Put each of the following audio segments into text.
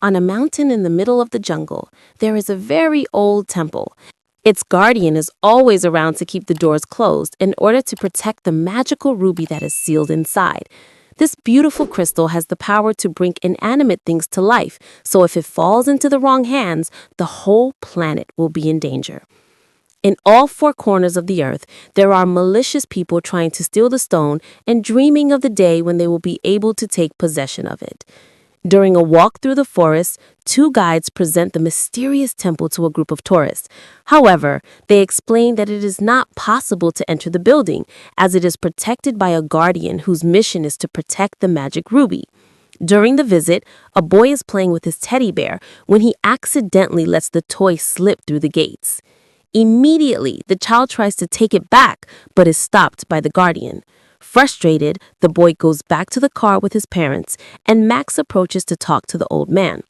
On a mountain in the middle of the jungle, there is a very old temple. Its guardian is always around to keep the doors closed in order to protect the magical ruby that is sealed inside. This beautiful crystal has the power to bring inanimate things to life, so if it falls into the wrong hands, the whole planet will be in danger. In all four corners of the earth, there are malicious people trying to steal the stone and dreaming of the day when they will be able to take possession of it. During a walk through the forest, two guides present the mysterious temple to a group of tourists. However, they explain that it is not possible to enter the building, as it is protected by a guardian whose mission is to protect the magic ruby. During the visit, a boy is playing with his teddy bear when he accidentally lets the toy slip through the gates. Immediately, the child tries to take it back, but is stopped by the guardian. Frustrated, the boy goes back to the car with his parents, and Max approaches to talk to the old man.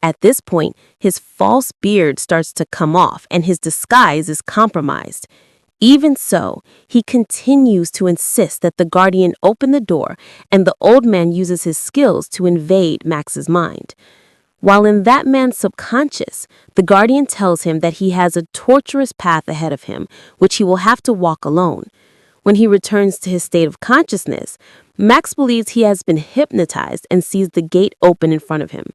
At this point, his false beard starts to come off, and his disguise is compromised. Even so, he continues to insist that the guardian open the door, and the old man uses his skills to invade Max's mind. While in that man's subconscious, the guardian tells him that he has a torturous path ahead of him, which he will have to walk alone. When he returns to his state of consciousness, Max believes he has been hypnotized and sees the gate open in front of him.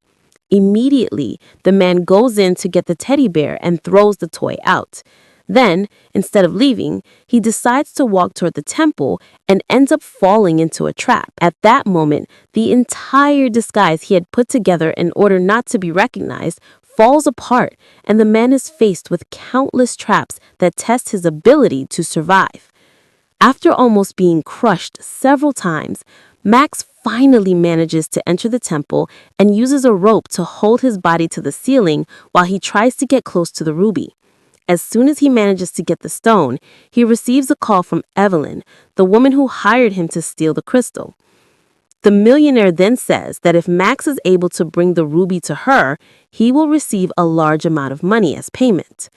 Immediately, the man goes in to get the teddy bear and throws the toy out. Then, instead of leaving, he decides to walk toward the temple and ends up falling into a trap. At that moment, the entire disguise he had put together in order not to be recognized falls apart, and the man is faced with countless traps that test his ability to survive. After almost being crushed several times, Max finally manages to enter the temple and uses a rope to hold his body to the ceiling while he tries to get close to the ruby. As soon as he manages to get the stone, he receives a call from Evelyn, the woman who hired him to steal the crystal. The millionaire then says that if Max is able to bring the ruby to her, he will receive a large amount of money as payment.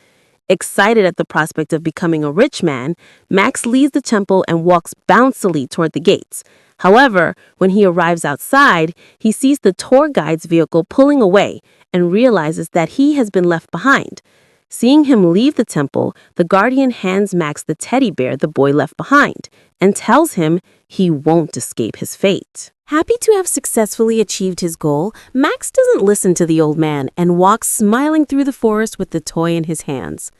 Excited at the prospect of becoming a rich man, Max leaves the temple and walks bouncily toward the gates. However, when he arrives outside, he sees the tour guide's vehicle pulling away and realizes that he has been left behind. Seeing him leave the temple, the guardian hands Max the teddy bear the boy left behind and tells him he won't escape his fate. Happy to have successfully achieved his goal, Max doesn't listen to the old man and walks smiling through the forest with the toy in his hands.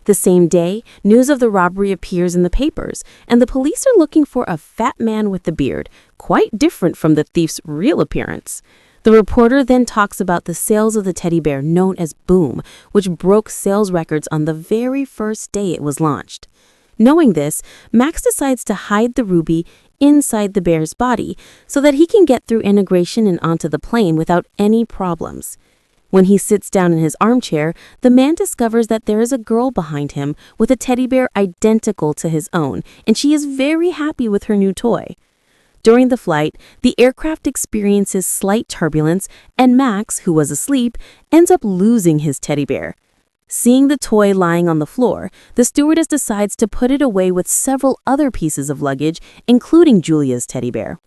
The same day, news of the robbery appears in the papers, and the police are looking for a fat man with a beard, quite different from the thief's real appearance. The reporter then talks about the sales of the teddy bear known as Boom, which broke sales records on the very first day it was launched. Knowing this, Max decides to hide the ruby inside the bear's body so that he can get through integration and onto the plane without any problems. When he sits down in his armchair, the man discovers that there is a girl behind him with a teddy bear identical to his own, and she is very happy with her new toy. During the flight, the aircraft experiences slight turbulence, and Max, who was asleep, ends up losing his teddy bear. Seeing the toy lying on the floor, the stewardess decides to put it away with several other pieces of luggage, including Julia's teddy bear.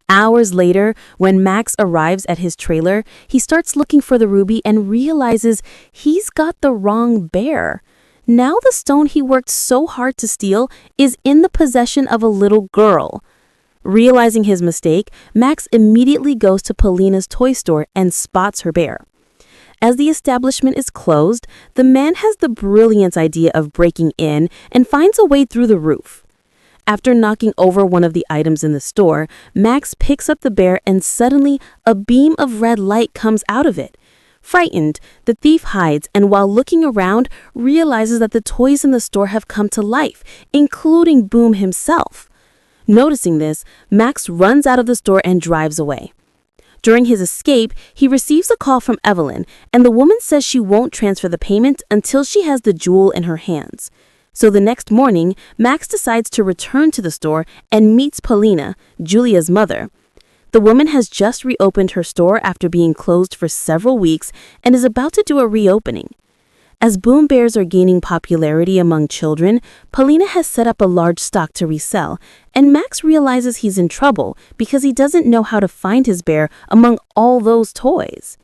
Hours later, when Max arrives at his trailer, he starts looking for the ruby and realizes he's got the wrong bear. Now the stone he worked so hard to steal is in the possession of a little girl. Realizing his mistake, Max immediately goes to Paulina's toy store and spots her bear. As the establishment is closed, the man has the brilliant idea of breaking in and finds a way through the roof. After knocking over one of the items in the store, Max picks up the bear and suddenly a beam of red light comes out of it. Frightened, the thief hides and while looking around, realizes that the toys in the store have come to life, including Boom himself. Noticing this, Max runs out of the store and drives away. During his escape, he receives a call from Evelyn, and the woman says she won't transfer the payment until she has the jewel in her hands. So the next morning, Max decides to return to the store and meets Paulina, Julia's mother. The woman has just reopened her store after being closed for several weeks and is about to do a reopening. As Boom bears are gaining popularity among children, Paulina has set up a large stock to resell, and Max realizes he's in trouble because he doesn't know how to find his bear among all those toys.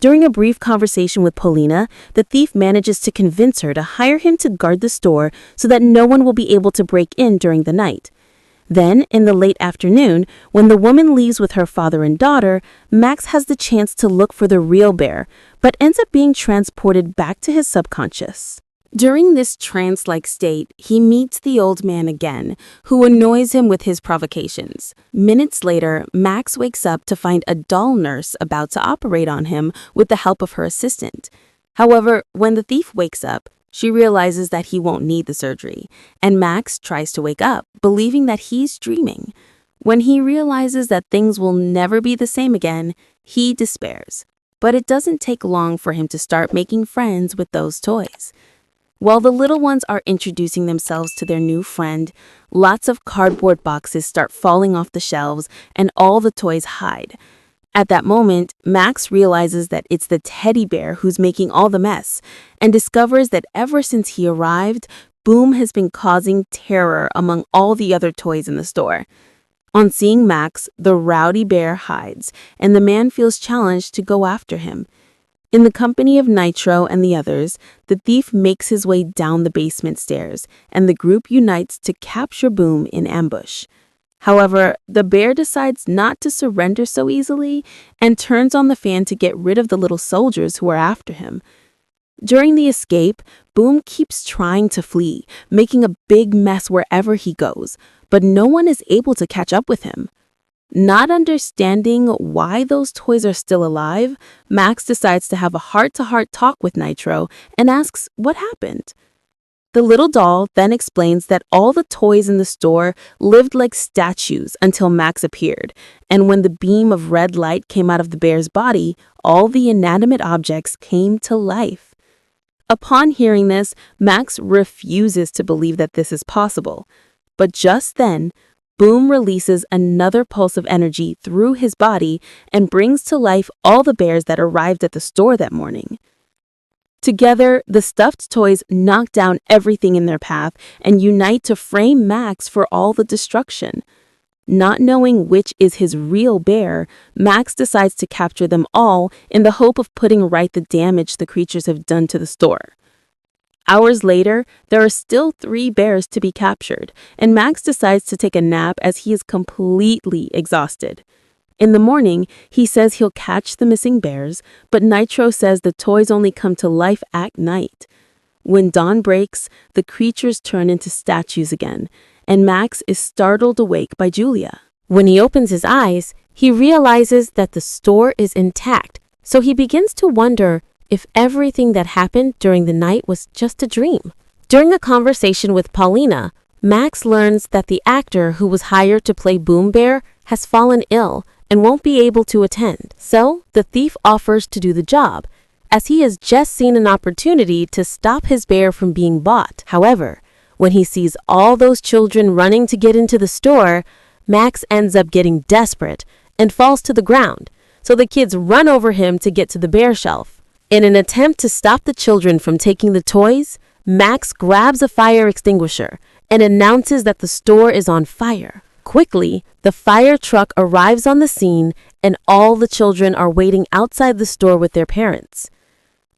During a brief conversation with Paulina, the thief manages to convince her to hire him to guard the store so that no one will be able to break in during the night. Then, in the late afternoon, when the woman leaves with her father and daughter, Max has the chance to look for the real bear, but ends up being transported back to his subconscious. During this trance-like state, he meets the old man again, who annoys him with his provocations. Minutes later, Max wakes up to find a doll nurse about to operate on him with the help of her assistant. However, when the thief wakes up, she realizes that he won't need the surgery, and Max tries to wake up, believing that he's dreaming. When he realizes that things will never be the same again, he despairs. But it doesn't take long for him to start making friends with those toys. While the little ones are introducing themselves to their new friend, lots of cardboard boxes start falling off the shelves and all the toys hide. At that moment, Max realizes that it's the teddy bear who's making all the mess and discovers that ever since he arrived, Boom has been causing terror among all the other toys in the store. On seeing Max, the rowdy bear hides, and the man feels challenged to go after him. In the company of Nitro and the others, the thief makes his way down the basement stairs, and the group unites to capture Boom in ambush. However, the bear decides not to surrender so easily and turns on the fan to get rid of the little soldiers who are after him. During the escape, Boom keeps trying to flee, making a big mess wherever he goes, but no one is able to catch up with him. Not understanding why those toys are still alive, Max decides to have a heart-to-heart talk with Nitro and asks what happened. The little doll then explains that all the toys in the store lived like statues until Max appeared, and when the beam of red light came out of the bear's body, all the inanimate objects came to life. Upon hearing this, Max refuses to believe that this is possible. But just then, Boom releases another pulse of energy through his body and brings to life all the bears that arrived at the store that morning. Together, the stuffed toys knock down everything in their path and unite to frame Max for all the destruction. Not knowing which is his real bear, Max decides to capture them all in the hope of putting right the damage the creatures have done to the store. Hours later, there are still 3 bears to be captured, and Max decides to take a nap as he is completely exhausted. In the morning, he says he'll catch the missing bears, but Nitro says the toys only come to life at night. When dawn breaks, the creatures turn into statues again, and Max is startled awake by Julia. When he opens his eyes, he realizes that the store is intact, so he begins to wonder if everything that happened during the night was just a dream. During a conversation with Paulina, Max learns that the actor who was hired to play Boom Bear has fallen ill and won't be able to attend. So, the thief offers to do the job, as he has just seen an opportunity to stop his bear from being bought. However, when he sees all those children running to get into the store, Max ends up getting desperate and falls to the ground, so the kids run over him to get to the bear shelf. In an attempt to stop the children from taking the toys, Max grabs a fire extinguisher and announces that the store is on fire. Quickly, the fire truck arrives on the scene and all the children are waiting outside the store with their parents.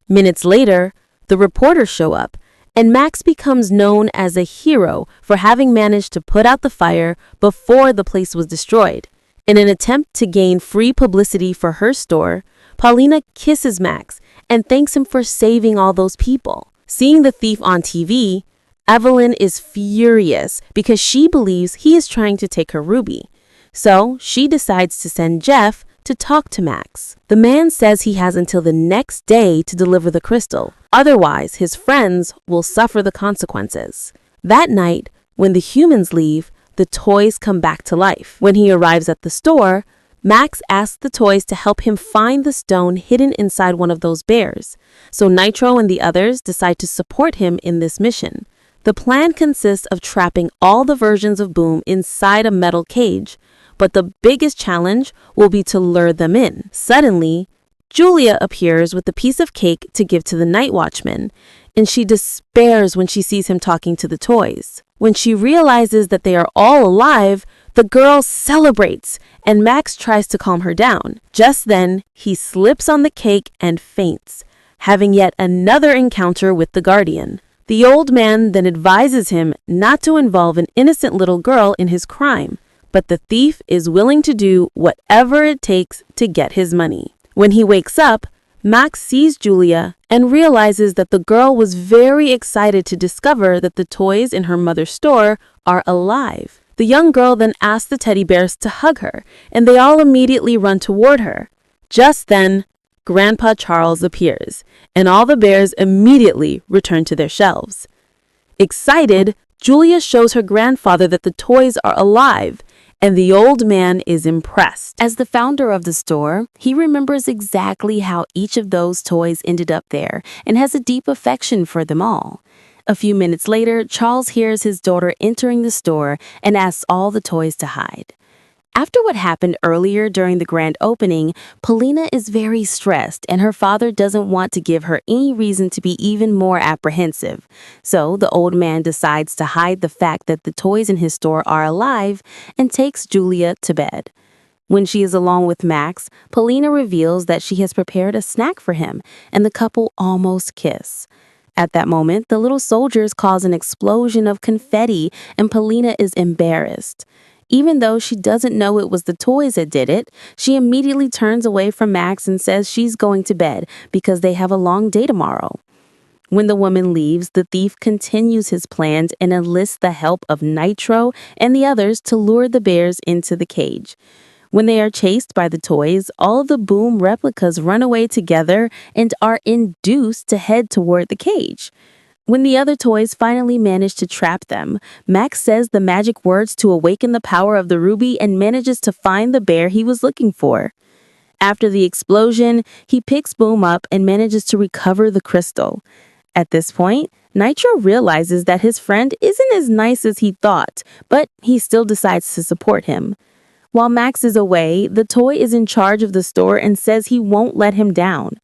Minutes later, the reporters show up, and Max becomes known as a hero for having managed to put out the fire before the place was destroyed. In an attempt to gain free publicity for her store, Paulina kisses Max and thanks him for saving all those people. Seeing the thief on TV, Evelyn is furious because she believes he is trying to take her ruby. So she decides to send Jeff to talk to Max. The man says he has until the next day to deliver the crystal. Otherwise, his friends will suffer the consequences. That night, when the humans leave, the toys come back to life. When he arrives at the store, Max asks the toys to help him find the stone hidden inside one of those bears. So Nitro and the others decide to support him in this mission. The plan consists of trapping all the versions of Boom inside a metal cage, but the biggest challenge will be to lure them in. Suddenly, Julia appears with a piece of cake to give to the night watchman, and she despairs when she sees him talking to the toys. When she realizes that they are all alive, The girl celebrates, and Max tries to calm her down. Just then, he slips on the cake and faints, having yet another encounter with the guardian. The old man then advises him not to involve an innocent little girl in his crime, but the thief is willing to do whatever it takes to get his money. When he wakes up, Max sees Julia and realizes that the girl was very excited to discover that the toys in her mother's store are alive. The young girl then asks the teddy bears to hug her, and they all immediately run toward her. Just then, Grandpa Charles appears, and all the bears immediately return to their shelves. Excited, Julia shows her grandfather that the toys are alive, and the old man is impressed. As the founder of the store, he remembers exactly how each of those toys ended up there and has a deep affection for them all. A few minutes later, Charles hears his daughter entering the store and asks all the toys to hide. After what happened earlier during the grand opening, Paulina is very stressed and her father doesn't want to give her any reason to be even more apprehensive. So the old man decides to hide the fact that the toys in his store are alive and takes Julia to bed. When she is alone with Max, Paulina reveals that she has prepared a snack for him and the couple almost kiss. At that moment, the little soldiers cause an explosion of confetti and Paulina is embarrassed. Even though she doesn't know it was the toys that did it, she immediately turns away from Max and says she's going to bed because they have a long day tomorrow. When the woman leaves, the thief continues his plans and enlists the help of Nitro and the others to lure the bears into the cage. When they are chased by the toys, all of the Boom replicas run away together and are induced to head toward the cage. When the other toys finally manage to trap them, Max says the magic words to awaken the power of the ruby and manages to find the bear he was looking for. After the explosion, he picks Boom up and manages to recover the crystal. At this point, Nitro realizes that his friend isn't as nice as he thought, but he still decides to support him. While Max is away, the toy is in charge of the store and says he won't let him down.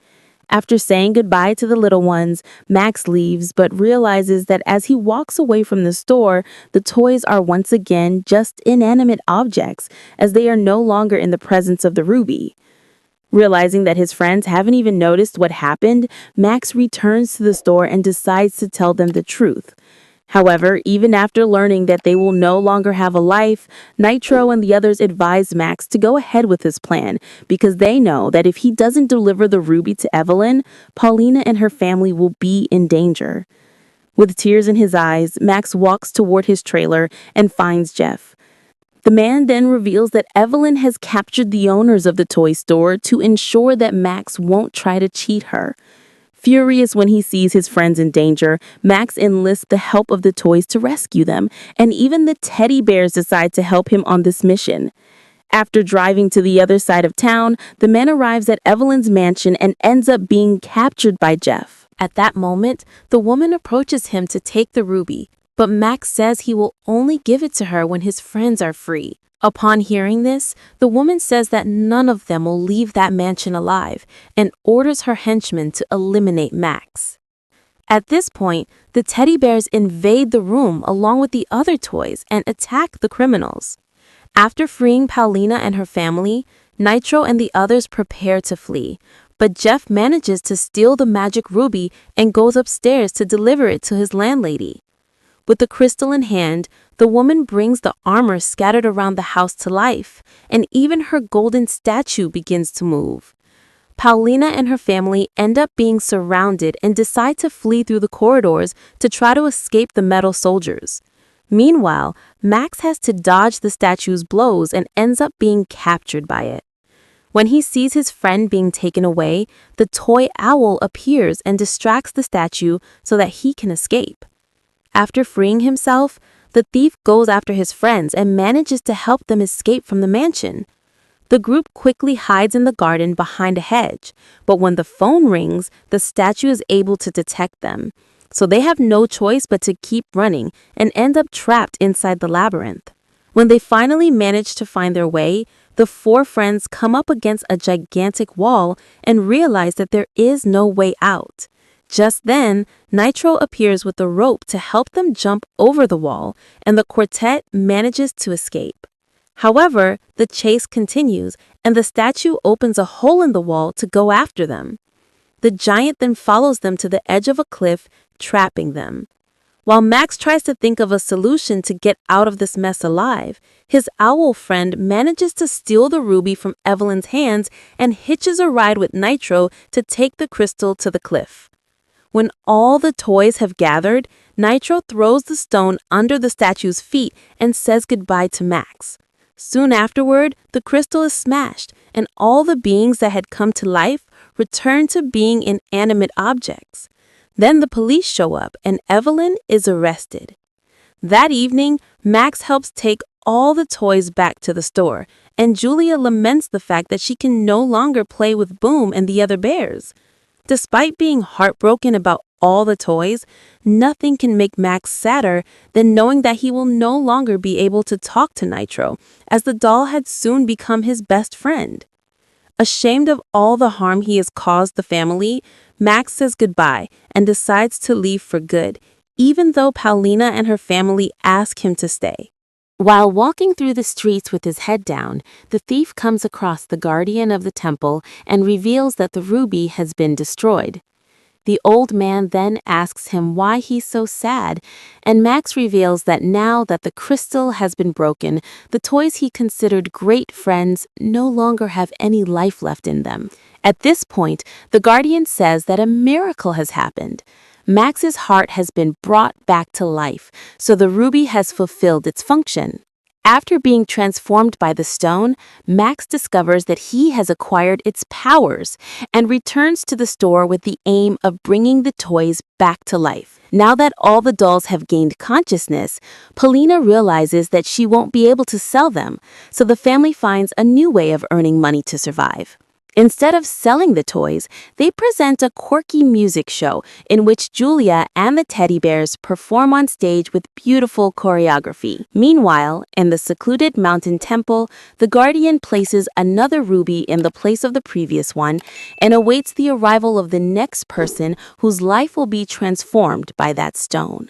After saying goodbye to the little ones, Max leaves but realizes that as he walks away from the store, the toys are once again just inanimate objects as they are no longer in the presence of the ruby. Realizing that his friends haven't even noticed what happened, Max returns to the store and decides to tell them the truth. However, even after learning that they will no longer have a life, Nitro and the others advise Max to go ahead with his plan because they know that if he doesn't deliver the ruby to Evelyn, Paulina and her family will be in danger. With tears in his eyes, Max walks toward his trailer and finds Jeff. The man then reveals that Evelyn has captured the owners of the toy store to ensure that Max won't try to cheat her. Furious when he sees his friends in danger, Max enlists the help of the toys to rescue them, and even the teddy bears decide to help him on this mission. After driving to the other side of town, the man arrives at Evelyn's mansion and ends up being captured by Jeff. At that moment, the woman approaches him to take the ruby, but Max says he will only give it to her when his friends are free. Upon hearing this, the woman says that none of them will leave that mansion alive and orders her henchmen to eliminate Max. At this point, the teddy bears invade the room along with the other toys and attack the criminals. After freeing Paulina and her family, Nitro and the others prepare to flee, but Jeff manages to steal the magic ruby and goes upstairs to deliver it to his landlady. With the crystal in hand, the woman brings the armor scattered around the house to life, and even her golden statue begins to move. Paulina and her family end up being surrounded and decide to flee through the corridors to try to escape the metal soldiers. Meanwhile, Max has to dodge the statue's blows and ends up being captured by it. When he sees his friend being taken away, the toy owl appears and distracts the statue so that he can escape. After freeing himself, the thief goes after his friends and manages to help them escape from the mansion. The group quickly hides in the garden behind a hedge, but when the phone rings, the statue is able to detect them. So they have no choice but to keep running and end up trapped inside the labyrinth. When they finally manage to find their way, the four friends come up against a gigantic wall and realize that there is no way out. Just then, Nitro appears with a rope to help them jump over the wall, and the quartet manages to escape. However, the chase continues, and the statue opens a hole in the wall to go after them. The giant then follows them to the edge of a cliff, trapping them. While Max tries to think of a solution to get out of this mess alive, his owl friend manages to steal the ruby from Evelyn's hands and hitches a ride with Nitro to take the crystal to the cliff. When all the toys have gathered, Nitro throws the stone under the statue's feet and says goodbye to Max. Soon afterward, the crystal is smashed, and all the beings that had come to life return to being inanimate objects. Then the police show up, and Evelyn is arrested. That evening, Max helps take all the toys back to the store, and Julia laments the fact that she can no longer play with Boom and the other bears. Despite being heartbroken about all the toys, nothing can make Max sadder than knowing that he will no longer be able to talk to Nitro, as the doll had soon become his best friend. Ashamed of all the harm he has caused the family, Max says goodbye and decides to leave for good, even though Paulina and her family ask him to stay. While walking through the streets with his head down, the thief comes across the guardian of the temple and reveals that the ruby has been destroyed. The old man then asks him why he's so sad, and Max reveals that now that the crystal has been broken, the toys he considered great friends no longer have any life left in them. At this point, the guardian says that a miracle has happened. Max's heart has been brought back to life, so the ruby has fulfilled its function. After being transformed by the stone, Max discovers that he has acquired its powers and returns to the store with the aim of bringing the toys back to life. Now that all the dolls have gained consciousness, Paulina realizes that she won't be able to sell them, so the family finds a new way of earning money to survive. Instead of selling the toys, they present a quirky music show in which Julia and the teddy bears perform on stage with beautiful choreography. Meanwhile, in the secluded mountain temple, the guardian places another ruby in the place of the previous one and awaits the arrival of the next person whose life will be transformed by that stone.